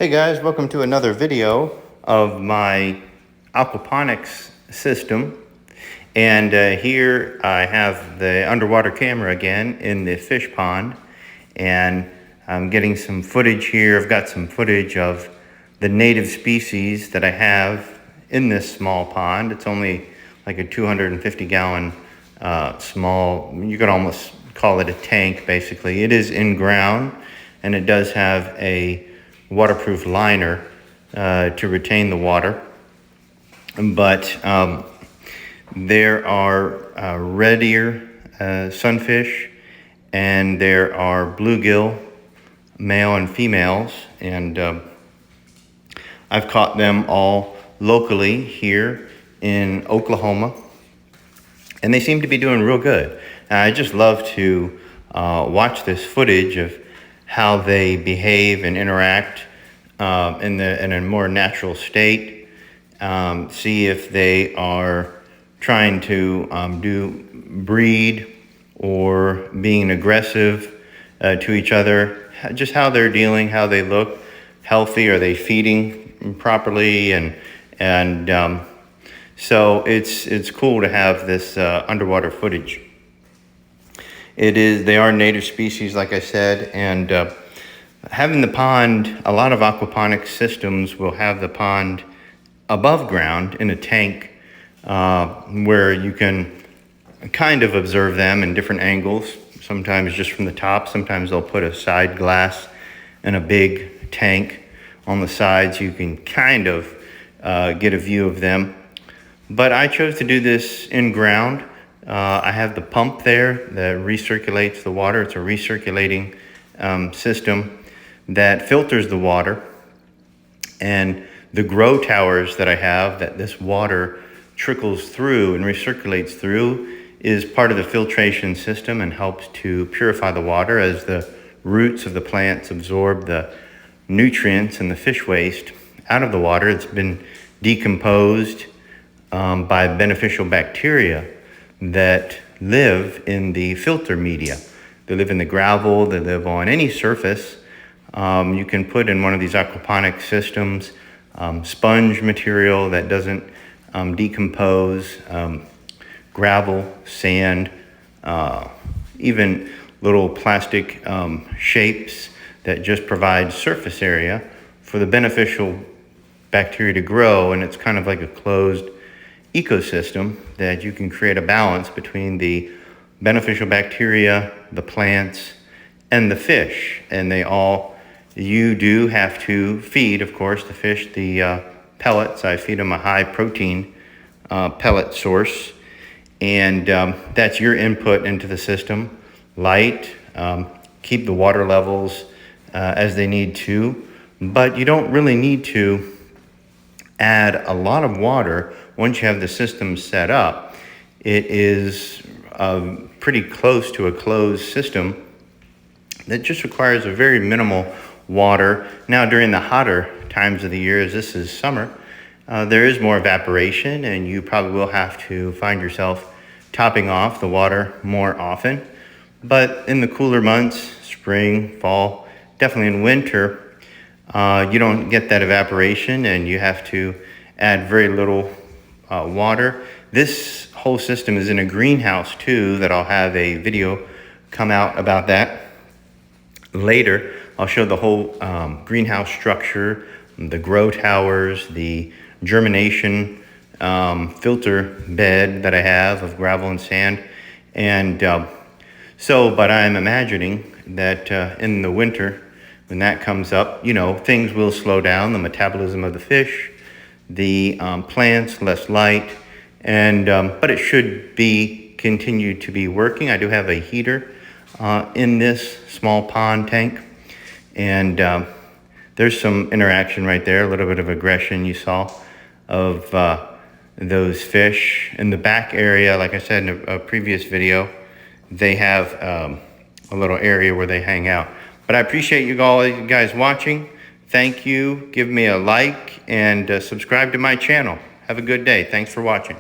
Hey guys, welcome to another video of my aquaponics system. And here I have the underwater camera again in the fish pond, and I'm getting some footage here. I've got some footage of the native species that I have in this small pond. It's only like a 250 gallon small, you could almost call it a tank basically. It is in ground and it does have a waterproof liner to retain the water. But there are red ear sunfish, and there are bluegill, male and females, and I've caught them all locally here in Oklahoma, and they seem to be doing real good. I just love to watch this footage of how they behave and interact in a more natural state. See if they are trying to breed or being aggressive to each other. Just how they're dealing, how they look healthy, are they feeding properly, and so it's cool to have this underwater footage. They are native species, like I said, and having the pond, a lot of aquaponics systems will have the pond above ground in a tank where you can kind of observe them in different angles, sometimes just from the top. Sometimes they'll put a side glass in a big tank on the sides. You can kind of get a view of them. But I chose to do this in ground. I have the pump there that recirculates the water. It's a recirculating system that filters the water. And the grow towers that I have that this water trickles through and recirculates through is part of the filtration system and helps to purify the water as the roots of the plants absorb the nutrients and the fish waste out of the water. It's been decomposed by beneficial bacteria that live in the filter media. They live in the gravel, they live on any surface. You can put in one of these aquaponic systems sponge material that doesn't decompose, gravel, sand, even little plastic shapes that just provide surface area for the beneficial bacteria to grow. And it's kind of like a closed ecosystem that you can create a balance between the beneficial bacteria, the plants, and the fish. And you do have to feed, of course, the fish the pellets. I feed them a high protein pellet source, and that's your input into the system. Light, keep the water levels as they need to, but you don't really need to add a lot of water once you have the system set up. It is pretty close to a closed system that just requires a very minimal water. Now, during the hotter times of the year, as this is summer, there is more evaporation, and you probably will have to find yourself topping off the water more often. But in the cooler months, spring, fall, definitely in winter, you don't get that evaporation, and you have to add very little water. This whole system is in a greenhouse too, that I'll have a video come out about that later. I'll show the whole greenhouse structure, the grow towers, the germination filter bed that I have of gravel and sand. And but I'm imagining that in the winter, when that comes up, things will slow down, the metabolism of the fish, the plants, less light, and but it should continue to be working. I do have a heater in this small pond tank, and there's some interaction right there, a little bit of aggression you saw of those fish. In the back area, like I said in a previous video, they have a little area where they hang out. But I appreciate you guys watching. Thank you. Give me a like and subscribe to my channel. Have a good day. Thanks for watching.